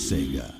Sega.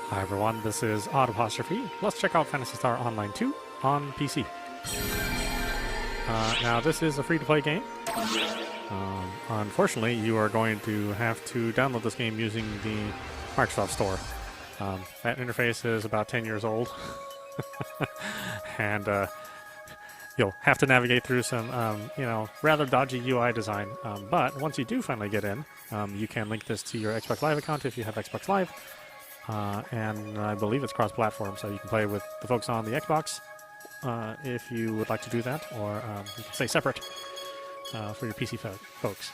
Hi everyone, this is audap. Let's check out Phantasy Star Online 2 on PC. Now this is a free-to-play game. Unfortunately, you are going to have to download this game using the Microsoft Store. That interface is about 10 years old. And you'll have to navigate through some, rather dodgy UI design. But once you do finally get in, you can link this to your Xbox Live account if you have Xbox Live. And I believe it's cross-platform, so you can play with the folks on the Xbox if you would like to do that, or you can stay separate for your PC folks.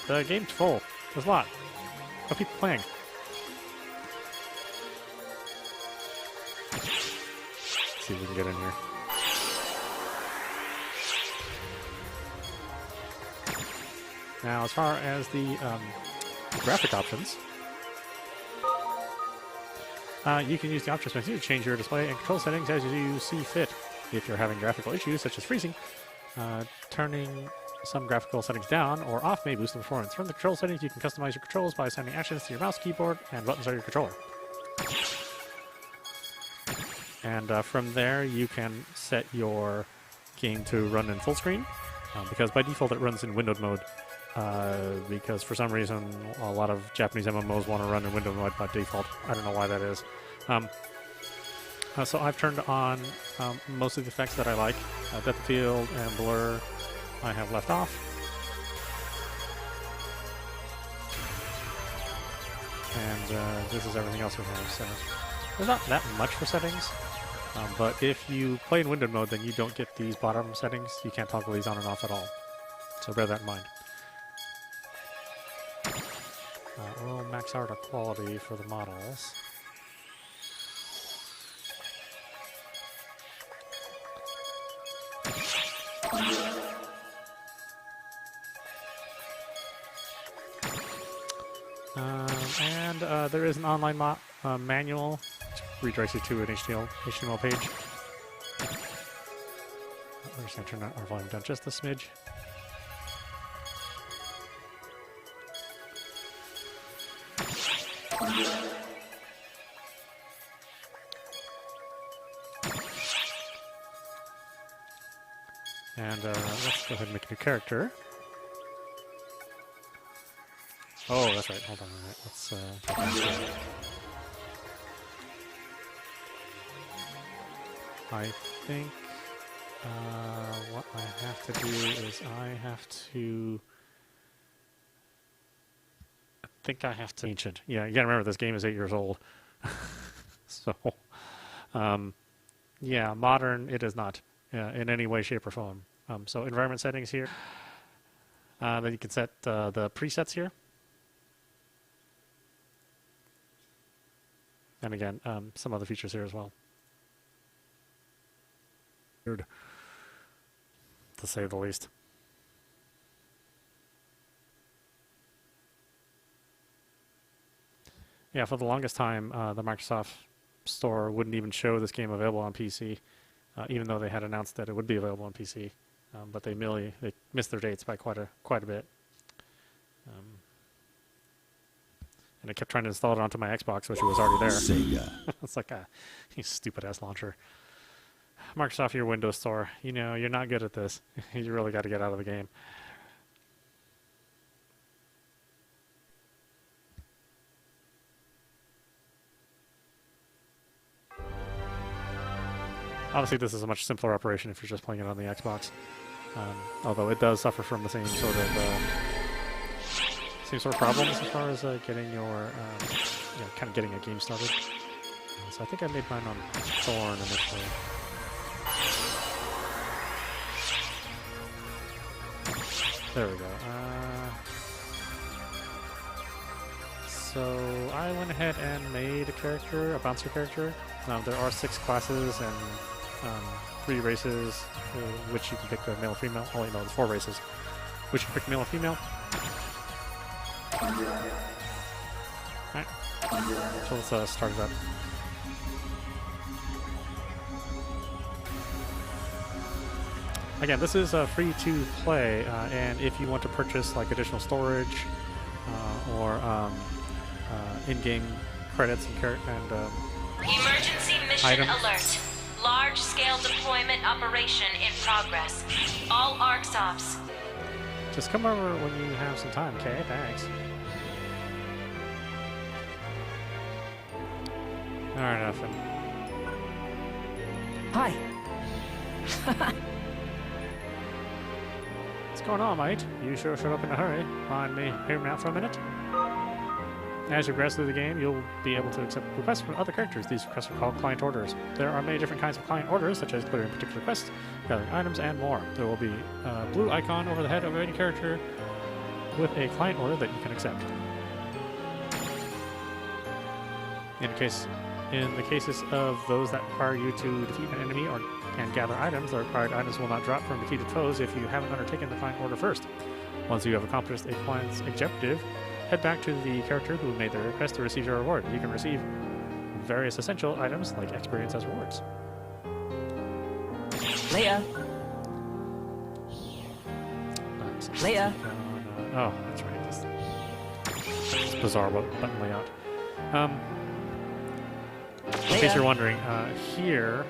The game's full. There's a lot of people playing. Let's see if we can get in here. Now, as far as the graphic options, you can use the options menu to change your display and control settings as you see fit. If you're having graphical issues such as freezing, turning some graphical settings down or off may boost the performance. From the control settings, you can customize your controls by assigning actions to your mouse, keyboard, and buttons on your controller. And from there, you can set your game to run in full screen, because by default it runs in windowed mode. Because for some reason a lot of Japanese MMOs want to run in window mode by default. I don't know why that is. So I've turned on most of the effects that I like. Depth of field and blur I have left off. And this is everything else we have. So there's not that much for settings. But if you play in windowed mode, then you don't get these bottom settings. You can't toggle these on and off at all. So bear that in mind. We'll max out our quality for the models. There is an online manual which redirects you to an HTML page. We're just going to turn our volume down just a smidge. And let's go ahead and make a new character. Oh, that's right. Hold on a minute. Let's get back to it. I think what I have to do is I think I have to ancient. Yeah, you gotta remember this game is 8 years old. So, yeah, modern it is not in any way, shape, or form. So environment settings here. Then you can set the presets here. And again, some other features here as well. Weird, to say the least. Yeah, for the longest time, the Microsoft Store wouldn't even show this game available on PC, even though they had announced that it would be available on PC. But they missed their dates by quite a bit. And I kept trying to install it onto my Xbox, which was already there. It's like a stupid-ass launcher. Microsoft, your Windows Store, you know, you're not good at this. You really got to get out of the game. Obviously, this is a much simpler operation if you're just playing it on the Xbox. Although it does suffer from the same sort of problems as far as getting your, kind of getting a game started. So I think I made mine on Thorn initially. There we go. So I went ahead and made a character, a bouncer character. There are 6 classes and 3 races, which you can pick male or female. Oh, wait, no, there's 4 races, which you can pick male or female. Alright, so let's start it up. Again, this is free to play, and if you want to purchase like additional storage or in-game credits and emergency mission items. Alert. Large-scale deployment operation in progress. All ARKS Ops. Just come over when you have some time, okay? Thanks. Alright, nothing. Hi. What's going on, mate? You sure showed up in a hurry. Mind me hearing me out for a minute? As you progress through the game, you'll be able to accept requests from other characters. These requests are called client orders. There are many different kinds of client orders, such as clearing particular quests, gathering items, and more. There will be a blue icon over the head of any character with a client order that you can accept. In the cases of those that require you to defeat an enemy or and gather items, the required items will not drop from defeated foes if you haven't undertaken the client order first. Once you have accomplished a client's objective, head back to the character who made the request to receive your reward. You can receive various essential items like experience as rewards. Leia. Leia. Oh, that's right. This bizarre button layout. In case you're wondering, here,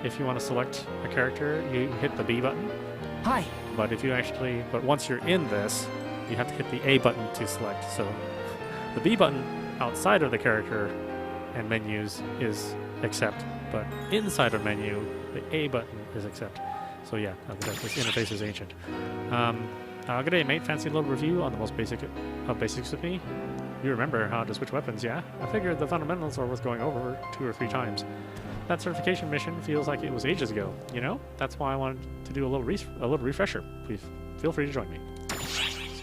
if you want to select a character, you hit the B button. Hi. But once you're in this, you have to hit the A button to select. So the B button outside of the character and menus is accept, but inside of menu, the A button is accept. So yeah, this interface is ancient. Good day, mate. Fancy a little review on the most basic of basics with me? You remember how to switch weapons, yeah? I figured the fundamentals are worth going over 2 or 3 times. That certification mission feels like it was ages ago, you know? That's why I wanted to do a little refresher. Please feel free to join me.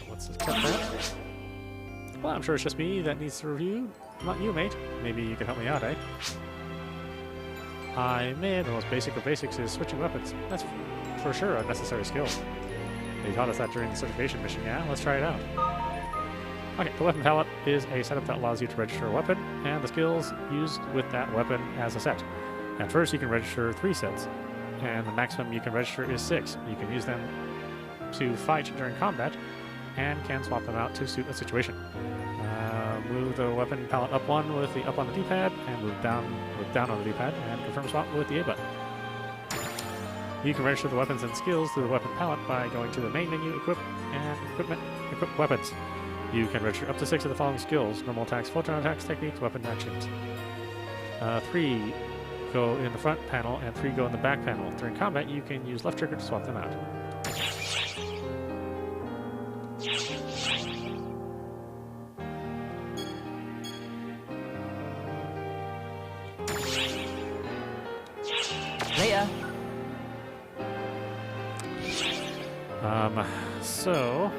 Let's just cut that. Well, I'm sure it's just me that needs to review, not you, mate. Maybe you can help me out, eh? I admit the most basic of basics is switching weapons. That's for sure a necessary skill. They taught us that during the certification mission, yeah? Let's try it out. Okay, the weapon palette is a setup that allows you to register a weapon and the skills used with that weapon as a set. At first, you can register 3 sets, and the maximum you can register is 6. You can use them to fight during combat, and can swap them out to suit a situation. Move the weapon palette up 1 with the up on the D-pad, and move down on the D-pad, and confirm swap with the A button. You can register the weapons and skills through the weapon palette by going to the main menu, equip, and equip weapons. You can register up to 6 of the following skills: normal attacks, photon attacks, techniques, weapon actions. 3 go in the front panel and 3 go in the back panel. During combat, you can use left trigger to swap them out. Later. So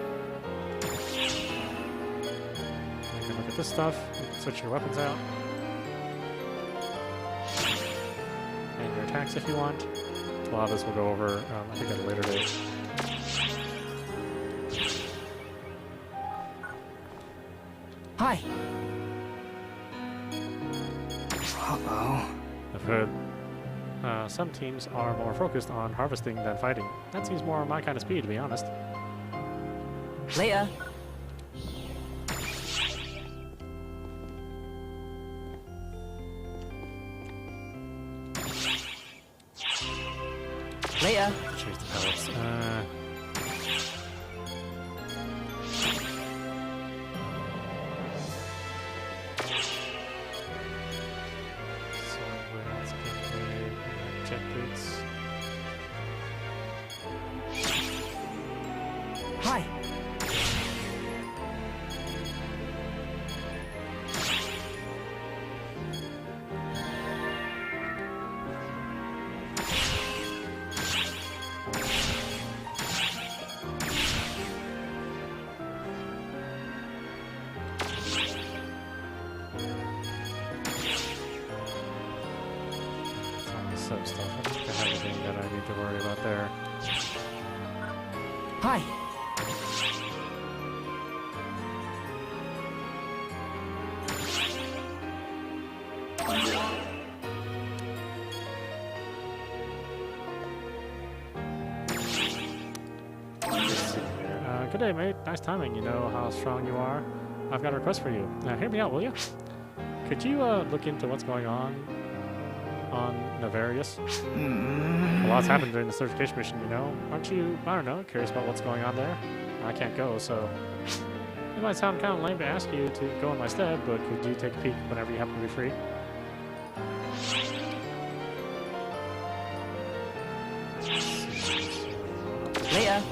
you can look at this stuff. You can switch your weapons out. And your attacks if you want. A lot of this we'll go over, I think, at a later date. Hi. Uh-oh. I've heard some teams are more focused on harvesting than fighting. That seems more my kind of speed, to be honest. Later. Later. Change the pellets. Jet boots. Hi. Sub stuff. I don't think I have anything that I need to worry about there. Hi. Good day, mate. Nice timing. You know how strong you are. I've got a request for you. Now, hear me out, will you? Could you look into what's going on Navarius? A lot's happened during the certification mission, you know. Aren't you, I don't know, curious about what's going on there? I can't go, so... It might sound kind of lame to ask you to go in my stead, but could you take a peek whenever you happen to be free? Later.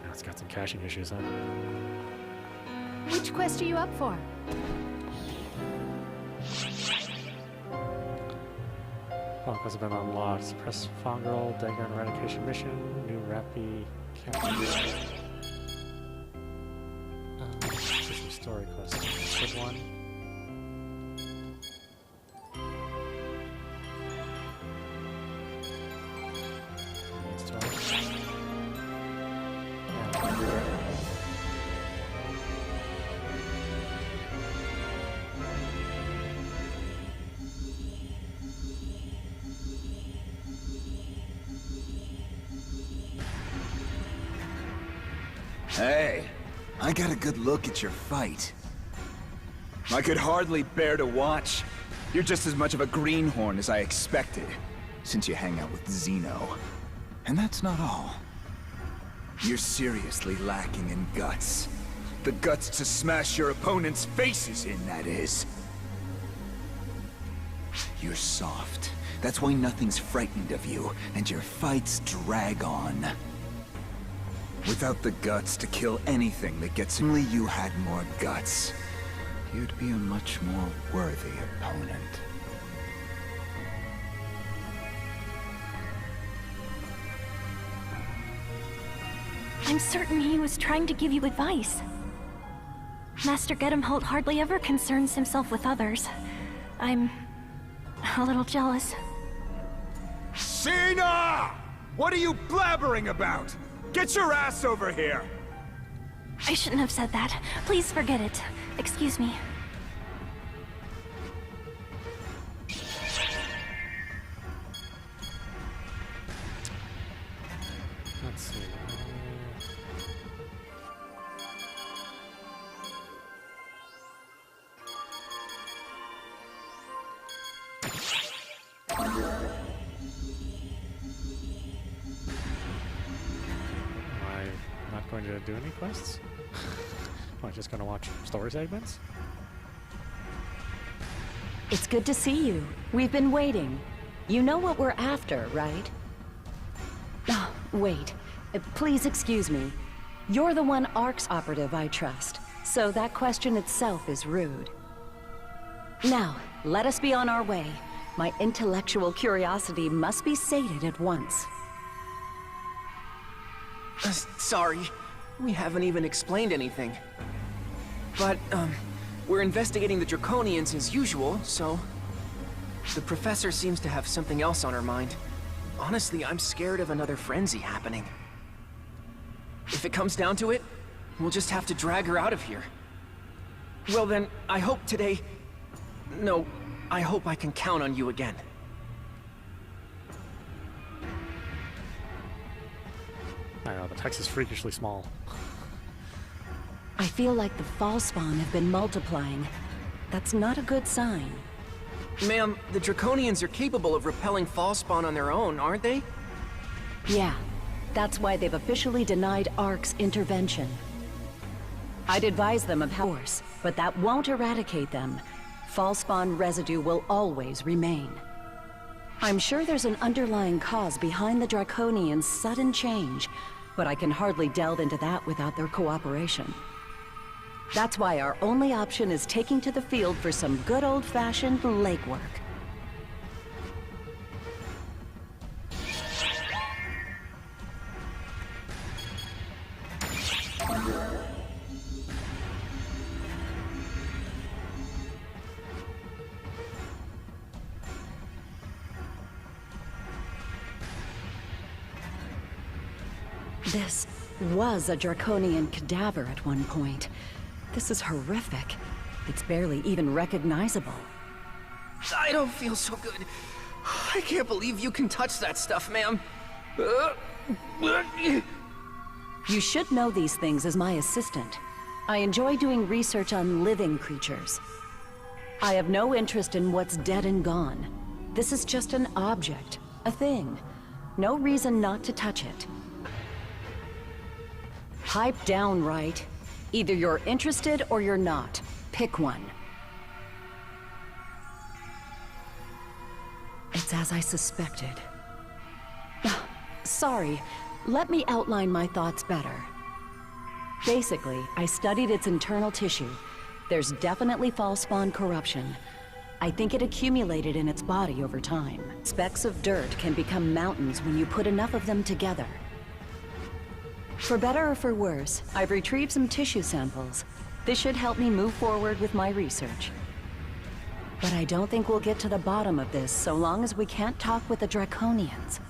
Now it's got some caching issues, huh? Which quest are you up for? Focus have been unlocked. Suppress Fungal, Dagger and Eradication Mission, New Rappy Captain. Some story quests. Good one. Main story. Yeah. Hey, I got a good look at your fight. I could hardly bear to watch. You're just as much of a greenhorn as I expected, since you hang out with Zeno. And that's not all. You're seriously lacking in guts. The guts to smash your opponent's faces in, that is. You're soft. That's why nothing's frightened of you, and your fights drag on. Without the guts to kill anything that gets only you had more guts, you'd be a much more worthy opponent. I'm certain he was trying to give you advice. Master Gedemholt hardly ever concerns himself with others. I'm a little jealous. Sheena! What are you blabbering about? Get your ass over here! I shouldn't have said that. Please forget it. Excuse me. Let's see. going to do any quests? Am I just going to watch story segments? It's good to see you. We've been waiting. You know what we're after, right? Oh, wait. Please excuse me. You're the one ARKS Operative I trust, so that question itself is rude. Now, let us be on our way. My intellectual curiosity must be sated at once. Sorry. We haven't even explained anything. But, we're investigating the Draconians as usual, so... The professor seems to have something else on her mind. Honestly, I'm scared of another frenzy happening. If it comes down to it, we'll just have to drag her out of here. Well then, I hope today... No, I hope I can count on you again. I know, the text is freakishly small. I feel like the Falspawn have been multiplying. That's not a good sign. Ma'am, the Draconians are capable of repelling Falspawn on their own, aren't they? Yeah, that's why they've officially denied ARK's intervention. I'd advise them of course, but that won't eradicate them. Falspawn residue will always remain. I'm sure there's an underlying cause behind the Draconians' sudden change, but I can hardly delve into that without their cooperation. That's why our only option is taking to the field for some good old-fashioned legwork. This was a Draconian cadaver at one point. This is horrific. It's barely even recognizable. I don't feel so good. I can't believe you can touch that stuff, ma'am. You should know these things as my assistant. I enjoy doing research on living creatures. I have no interest in what's dead and gone. This is just an object, a thing. No reason not to touch it. Pipe down, right? Either you're interested or you're not. Pick one. It's as I suspected. Sorry, let me outline my thoughts better. Basically, I studied its internal tissue. There's definitely Falspawn corruption. I think it accumulated in its body over time. Specks of dirt can become mountains when you put enough of them together. For better or for worse, I've retrieved some tissue samples. This should help me move forward with my research. But I don't think we'll get to the bottom of this so long as we can't talk with the Draconians.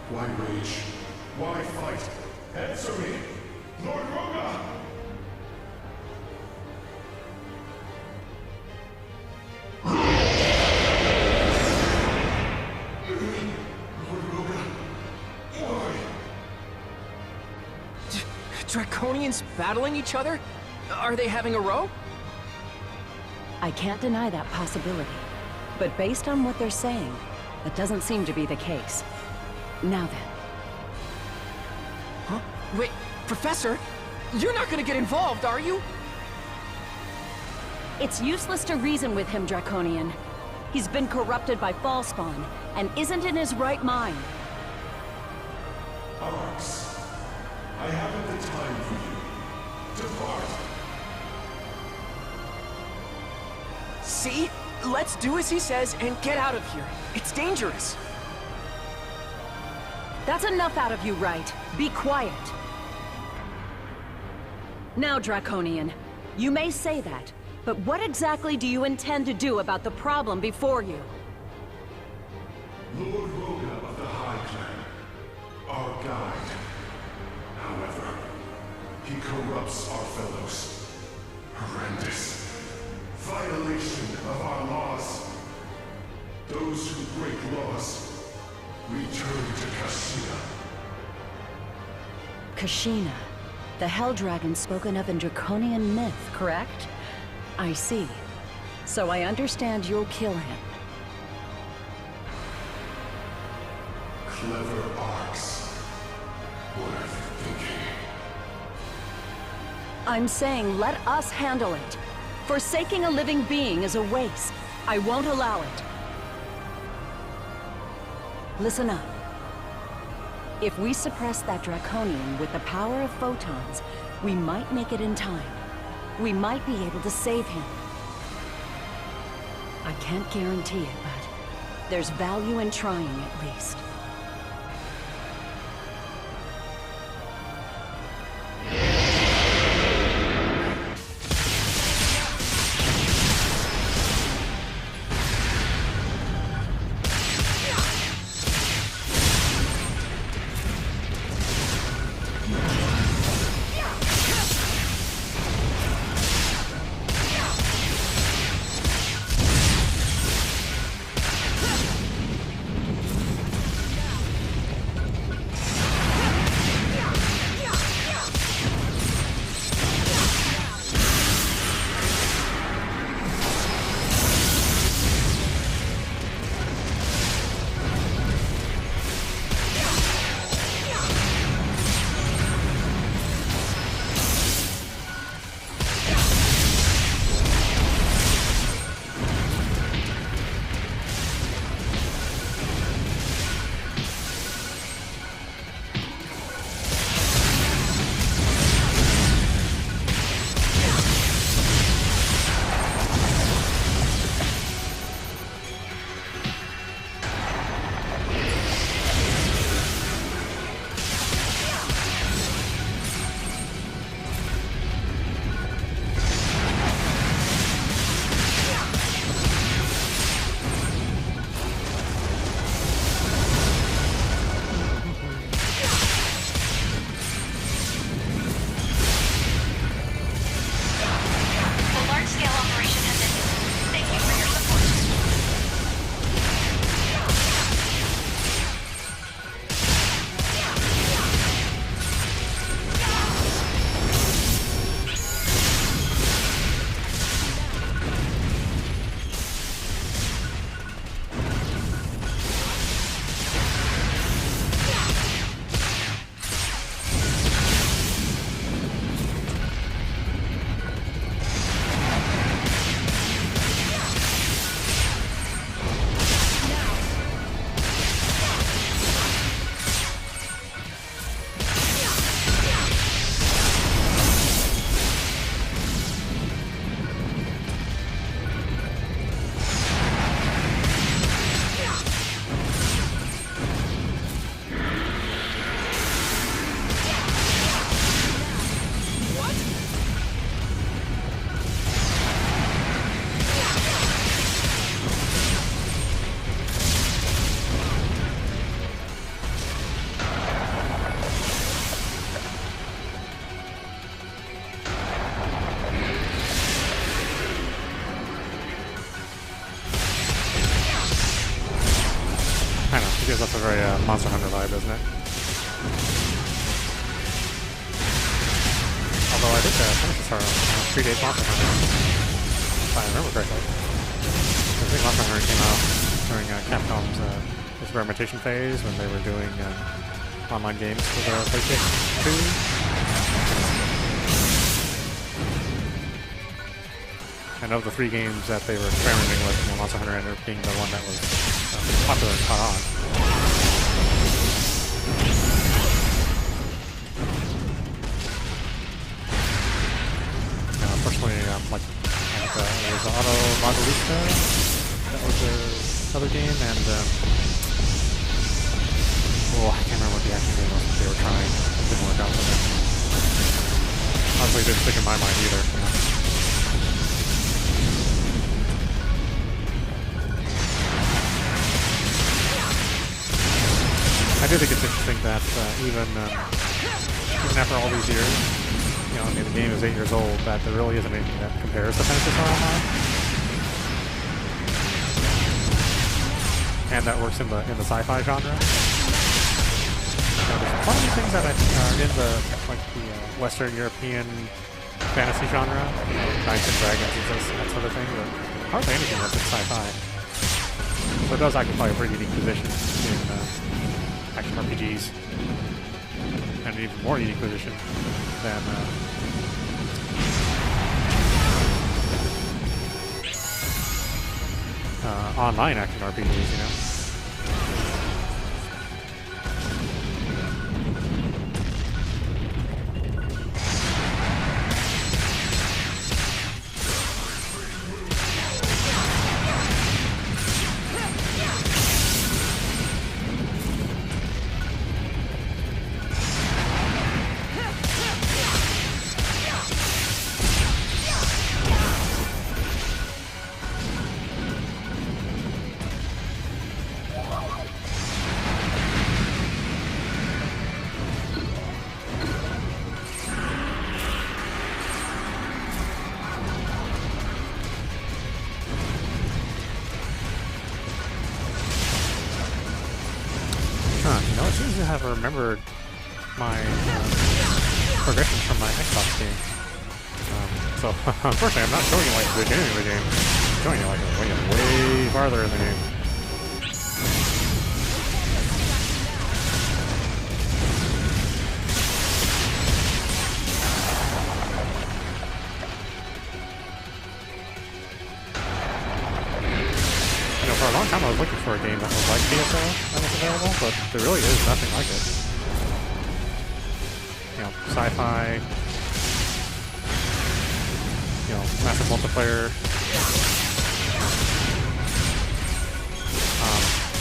Why rage? Why fight? Answer me! Lord Roga! Lord Roga, why? Draconians battling each other? Are they having a row? I can't deny that possibility. But based on what they're saying, that doesn't seem to be the case. Now then. Huh? Wait, Professor? You're not gonna get involved, are you? It's useless to reason with him, Draconian. He's been corrupted by Falspawn, and isn't in his right mind. ARKS, I haven't the time for you. Depart. See? Let's do as he says and get out of here. It's dangerous. That's enough out of you, right? Be quiet. Now, Draconian, you may say that, but what exactly do you intend to do about the problem before you? Lord Roga of the High Clan, our guide. He corrupts our fellows. Horrendous. Violation of our laws. Those who break laws return to Kashina. Kashina, the Hell Dragon spoken of in Draconian myth, correct? I see. So I understand you'll kill him. Clever ARKS. What are you thinking? I'm saying let us handle it. Forsaking a living being is a waste. I won't allow it. Listen up. If we suppress that Draconian with the power of photons, we might make it in time. We might be able to save him. I can't guarantee it, but there's value in trying at least. Gives off a very Monster Hunter vibe, doesn't it? Although I did Phantasy Star predate Monster Hunter, if I remember correctly. I think Monster Hunter came out during Capcom's experimentation phase when they were doing online games for the PlayStation 2. And of the 3 games that they were experimenting with, Monster Hunter ended up being the one that was popular and caught on. Personally, like there was Auto Margarita, that was the other game, and I can't remember what the action game was that they were trying. It didn't work out for them. Honestly, it didn't stick in my mind either. You know? I do think it's interesting that even after all these years, you know, I mean, the game is 8 years old, that there really isn't anything that compares to Phantasy Star Online. And that works in the sci-fi genre. There's a lot of things that are in the Western European fantasy genre, you know, Knights and Dragons and that sort of thing, but hardly anything that's in sci-fi. So it does occupy a pretty unique position in action RPGs, and an even more unique position than online action RPGs, you know. You know, it seems to have remembered my progressions from my Xbox game. So, unfortunately, I'm not showing you like the beginning of the game. I'm showing you like way farther in the game. For a long time I was looking for a game that was like PSO that was available, but there really is nothing like it. You know, sci-fi, you know, massive multiplayer,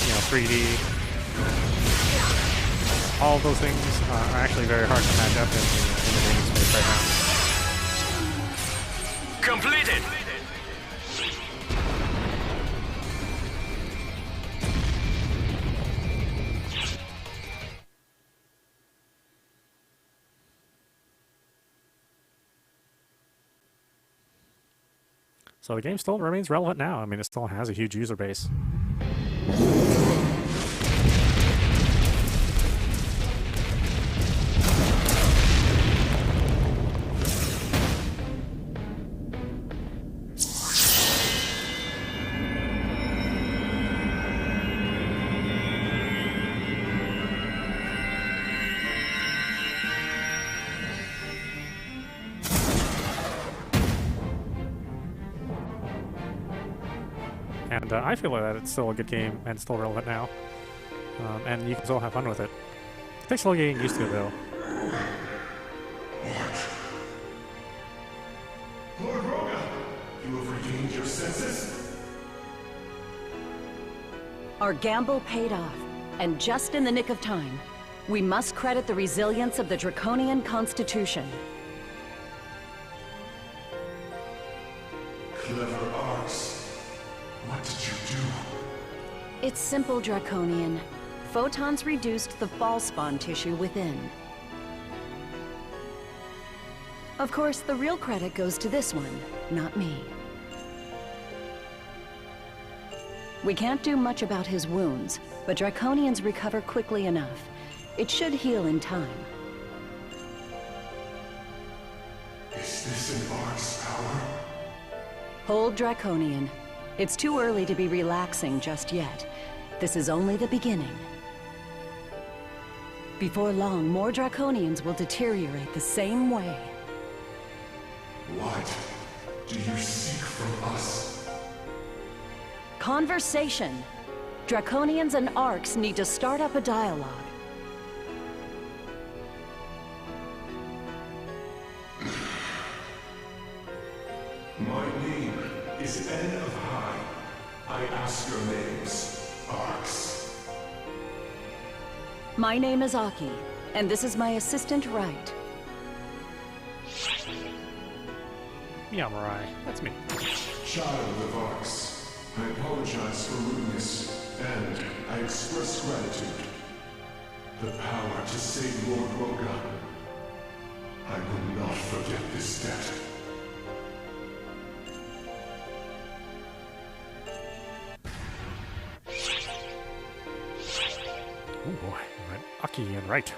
you know, 3D. All of those things are actually very hard to match up in the gaming space right now. Completed! So the game still remains relevant now. I mean, it still has a huge user base. And I feel that it's still a good game and still relevant now. And you can still have fun with it. It takes a little getting used to it, though. Lord Roga, you have regained your senses? Our gamble paid off, and just in the nick of time. We must credit the resilience of the Draconian Constitution. Clever ARKS. What did you do? It's simple, Draconian. Photons reduced the Falspawn tissue within. Of course, the real credit goes to this one, not me. We can't do much about his wounds, but Draconians recover quickly enough. It should heal in time. Is this an ARKS power? Hold, Draconian. It's too early to be relaxing just yet. This is only the beginning. Before long, more Draconians will deteriorate the same way. What do you seek from us? Conversation. Draconians and ARKS need to start up a dialogue. My name is N of High. I ask your names, ARKS. My name is Aki, and this is my assistant, Wright. Yeah, Mirai. That's me. Child of ARKS, I apologize for rudeness, and I express gratitude. The power to save Lord Roga. I will not forget this debt. Oh boy, right. Aki and right.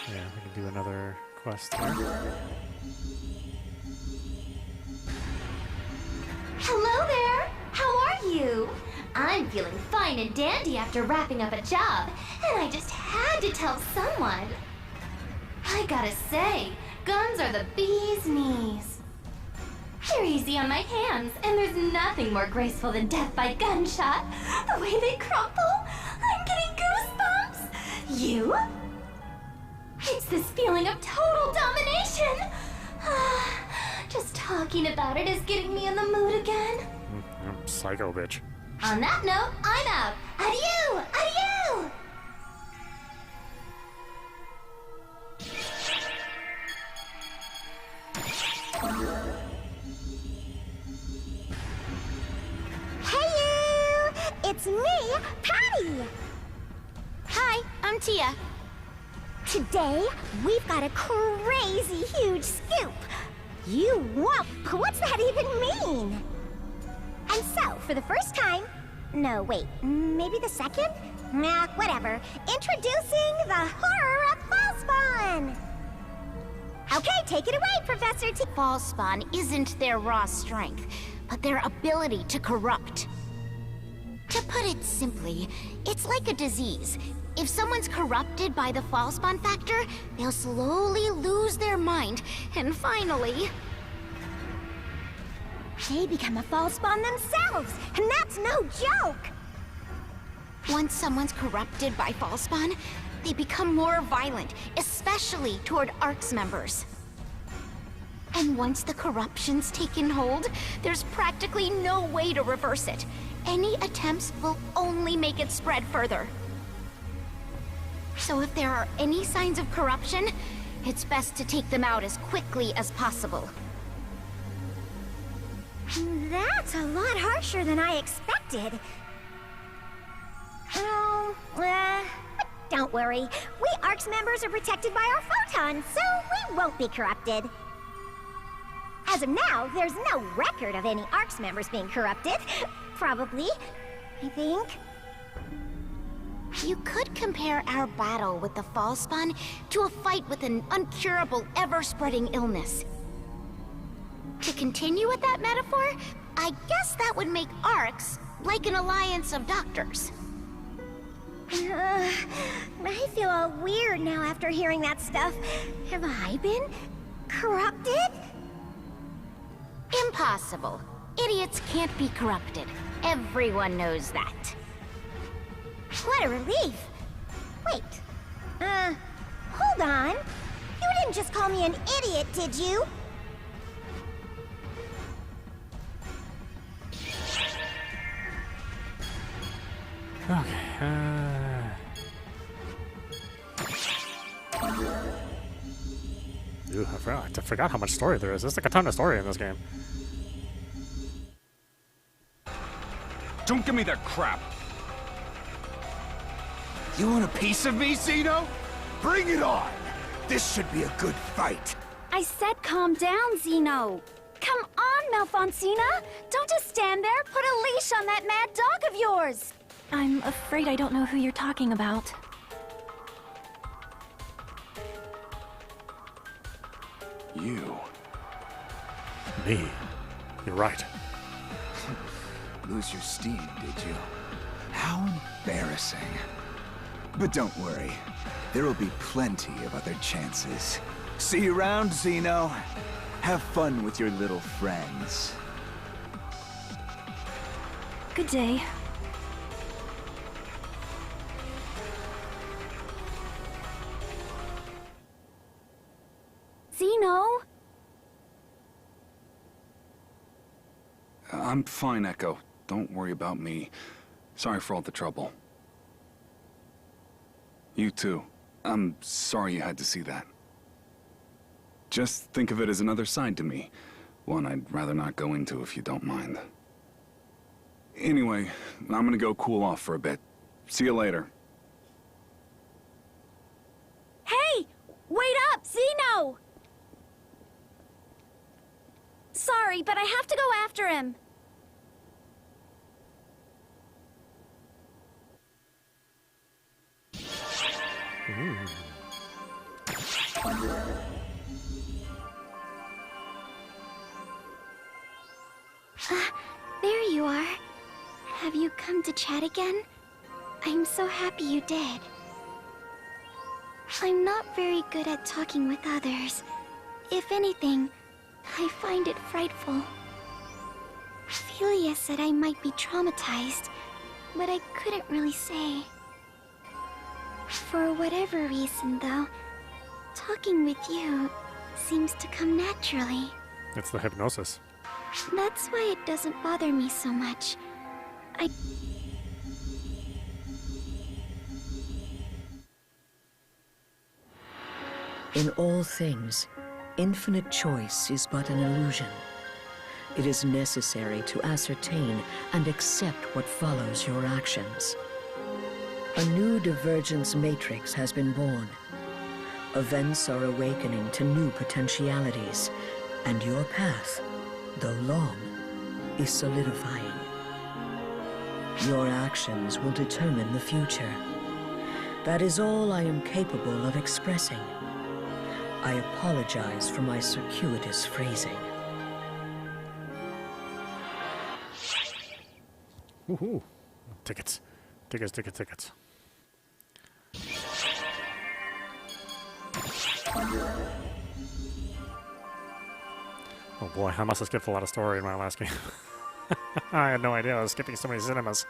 Yeah, we can do another quest there. Hello there! How are you? I'm feeling fine and dandy after wrapping up a job, and I just had to tell someone. I gotta say, guns are the bee's knees. They're easy on my hands, and there's nothing more graceful than death by gunshot. The way they crumple, I'm getting goosebumps. You? It's this feeling of total domination. Just talking about it is getting me in the mood again. I'm psycho bitch. On that note, I'm out. Adieu! Adieu! Hey you! It's me, Patty! Hi, I'm Tia. Today, we've got a crazy huge scoop. You won't. What's that even mean? And so, for the first time... No, wait, maybe the second? Nah, whatever. Introducing the horror of Falspawn! Okay, take it away, Professor T. Falspawn isn't their raw strength, but their ability to corrupt. To put it simply, it's like a disease. If someone's corrupted by the Falspawn factor, they'll slowly lose their mind, and finally... They become a Falspawn themselves, and that's no joke! Once someone's corrupted by Falspawn, they become more violent, especially toward ARKS members. And once the corruption's taken hold, there's practically no way to reverse it. Any attempts will only make it spread further. So if there are any signs of corruption, it's best to take them out as quickly as possible. That's a lot harsher than I expected. Oh, but don't worry. We ARKS members are protected by our photons, so we won't be corrupted. As of now, there's no record of any ARKS members being corrupted. Probably, I think. You could compare our battle with the Falspawn to a fight with an uncurable, ever-spreading illness. To continue with that metaphor, I guess that would make ARKS like an alliance of doctors. I feel all weird now after hearing that stuff. Have I been corrupted? Impossible. Idiots can't be corrupted. Everyone knows that. What a relief. Wait, hold on. You didn't just call me an idiot, did you? Okay, Ooh, I forgot how much story there is. There's like a ton of story in this game. Don't give me that crap! You want a piece of me, Zeno? Bring it on! This should be a good fight. I said calm down, Zeno. Come on, Malfoncina. Don't just stand there. Put a leash on that mad dog of yours. I'm afraid I don't know who you're talking about. You. Me. You're right. Lose your steam, did you? How embarrassing. But don't worry. There will be plenty of other chances. See you around, Zeno. Have fun with your little friends. Good day. Zeno? I'm fine, Echo. Don't worry about me. Sorry for all the trouble. You too. I'm sorry you had to see that. Just think of it as another side to me. One I'd rather not go into if you don't mind. Anyway, I'm gonna go cool off for a bit. See you later. Hey! Wait up, Zeno! Sorry, but I have to go after him. There you are. Have you come to chat again? I'm so happy you did. I'm not very good at talking with others. If anything, I find it frightful. Ophelia said I might be traumatized, but I couldn't really say. For whatever reason, though, talking with you seems to come naturally. It's the hypnosis. That's why it doesn't bother me so much. In all things, infinite choice is but an illusion. It is necessary to ascertain and accept what follows your actions. A new divergence matrix has been born. Events are awakening to new potentialities, and your path, though long, is solidifying. Your actions will determine the future. That is all I am capable of expressing. I apologize for my circuitous phrasing. Woohoo! Tickets. Tickets, tickets, tickets. Oh boy, I must have skipped a lot of story in my last game. I had no idea I was skipping so many cinemas.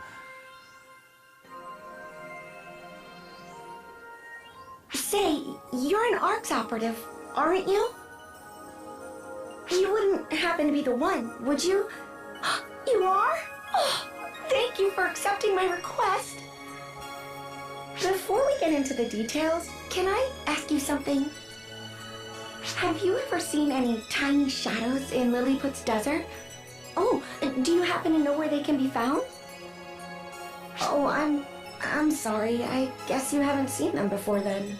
Say, you're an ARKS Operative, aren't you? You wouldn't happen to be the one, would you? You are? Oh, thank you for accepting my request. Before we get into the details, can I ask you something? Have you ever seen any tiny shadows in Lilliput's desert? Oh, do you happen to know where they can be found? Oh, I'm sorry. I guess you haven't seen them before then.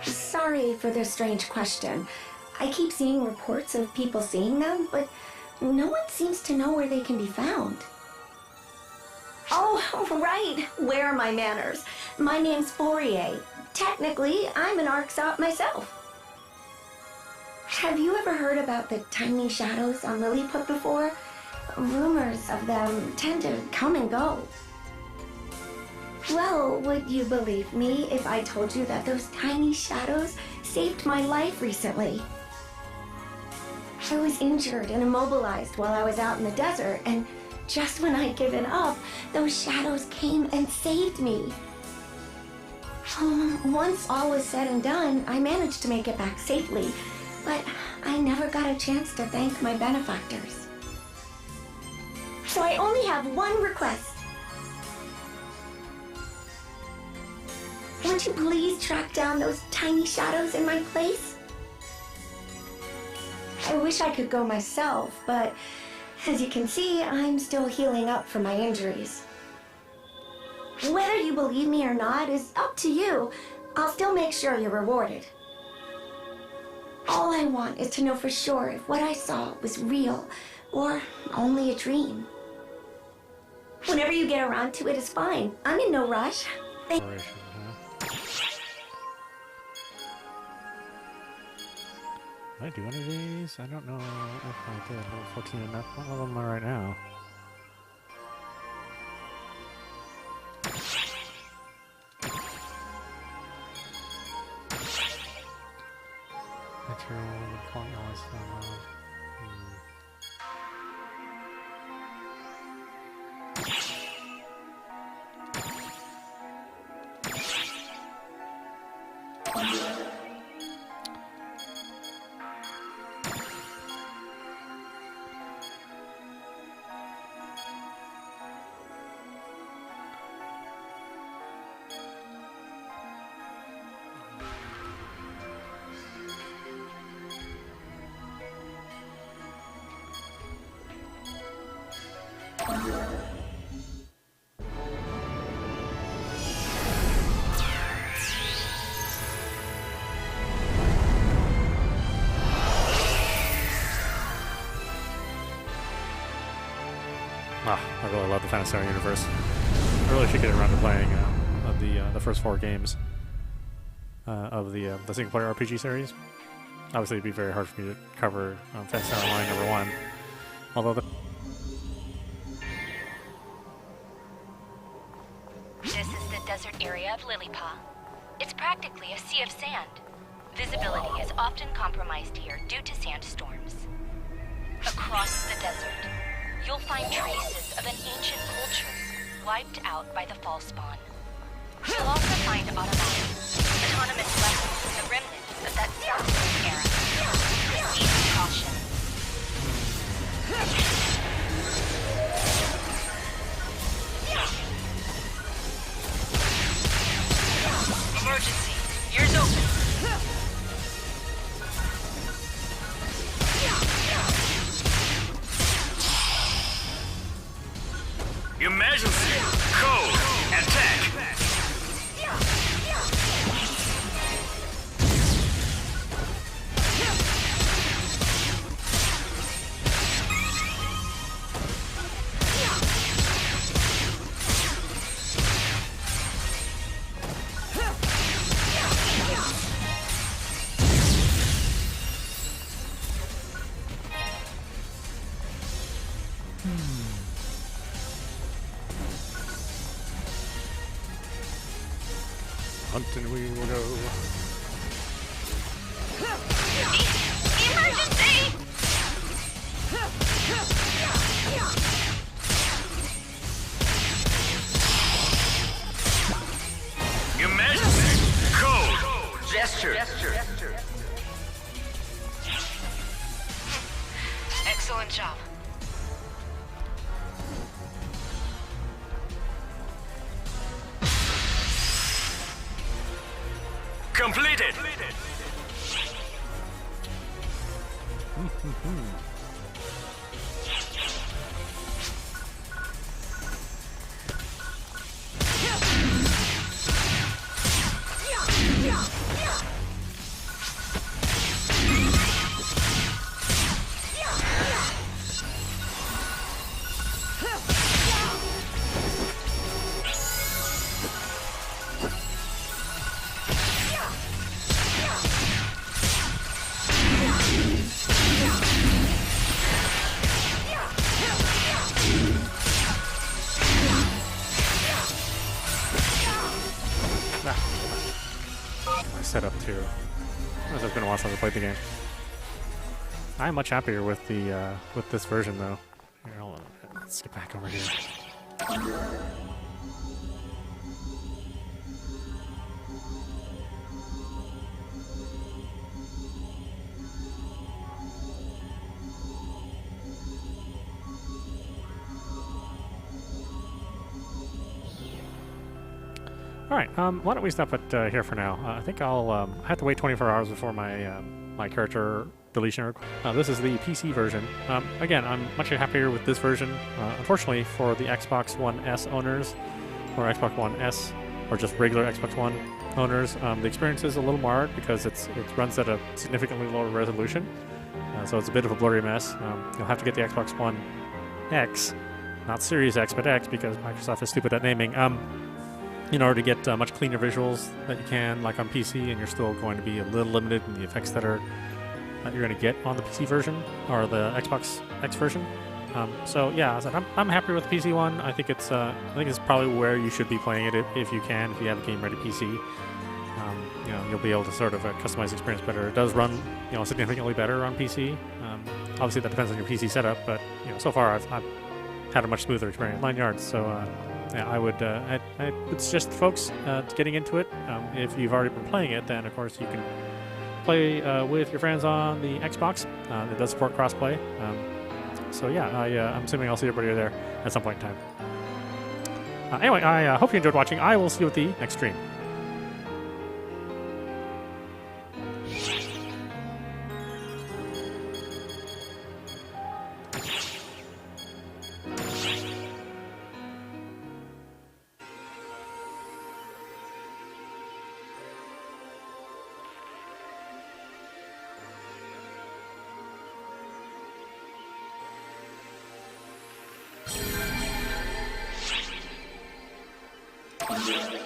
Sorry for this strange question. I keep seeing reports of people seeing them, but no one seems to know where they can be found. Oh, right. Where are my manners? My name's Fourier. Technically, I'm an ARKS Op myself. Have you ever heard about the tiny shadows on Lilliput before? Rumors of them tend to come and go. Well, would you believe me if I told you that those tiny shadows saved my life recently? I was injured and immobilized while I was out in the desert, and just when I'd given up, those shadows came and saved me. Once all was said and done, I managed to make it back safely, but I never got a chance to thank my benefactors. So I only have one request. Won't you please track down those tiny shadows in my place? I wish I could go myself, but as you can see, I'm still healing up from my injuries. Whether you believe me or not is up to you. I'll still make sure you're rewarded. All I want is to know for sure if what I saw was real or only a dream. Whenever you get around to it is fine. I'm in no rush. Did I do any of these? I don't know if I did. Level 14 enough. What level am I right now? I really love the Phantasy Star universe. I really should get around to playing the first 4 games of the single-player RPG series. Obviously, it'd be very hard for me to cover Phantasy Star Online #1. Although This is the desert area of Lilypaw. It's practically a sea of sand. Visibility is often compromised here due to sandstorms. Across the desert, you'll find traces of an ancient culture wiped out by the Falspawn. You'll also find automatic, autonomous weapons in the remnant of that Southwest era. Proceed with caution. Emergency! Ears open! Emergency! Code! Attack! hunting we will go. Emergency! Emergency! Code! Gesture! Excellent job. Completed! Setup too. It's been a while since I played the game. I'm much happier with the with this version though. Here, hold on. Let's get back over here. All right, why don't we stop it here for now? I think I'll have to wait 24 hours before my my character deletion. This is the PC version. Again, I'm much happier with this version. Unfortunately, for the Xbox One S owners, or Xbox One S, or just regular Xbox One owners, the experience is a little marred because it runs at a significantly lower resolution. So it's a bit of a blurry mess. You'll have to get the Xbox One X, not Series X, but X, because Microsoft is stupid at naming. In order to get much cleaner visuals that you can, like on PC, and you're still going to be a little limited in the effects that you're going to get on the PC version or the Xbox X version. So yeah, I'm happy with the PC one. I think it's probably where you should be playing it if you can, if you have a game-ready PC. You'll be able to sort of customize the experience better. It does run, significantly better on PC. Obviously, that depends on your PC setup, but so far I've had a much smoother experience. 9 yards, so. Yeah, I would suggest folks getting into it. If you've already been playing it, then of course you can play with your friends on the Xbox. It does support crossplay. So yeah, I'm assuming I'll see everybody there at some point in time. Anyway, I hope you enjoyed watching. I will see you at the next stream. Emergency.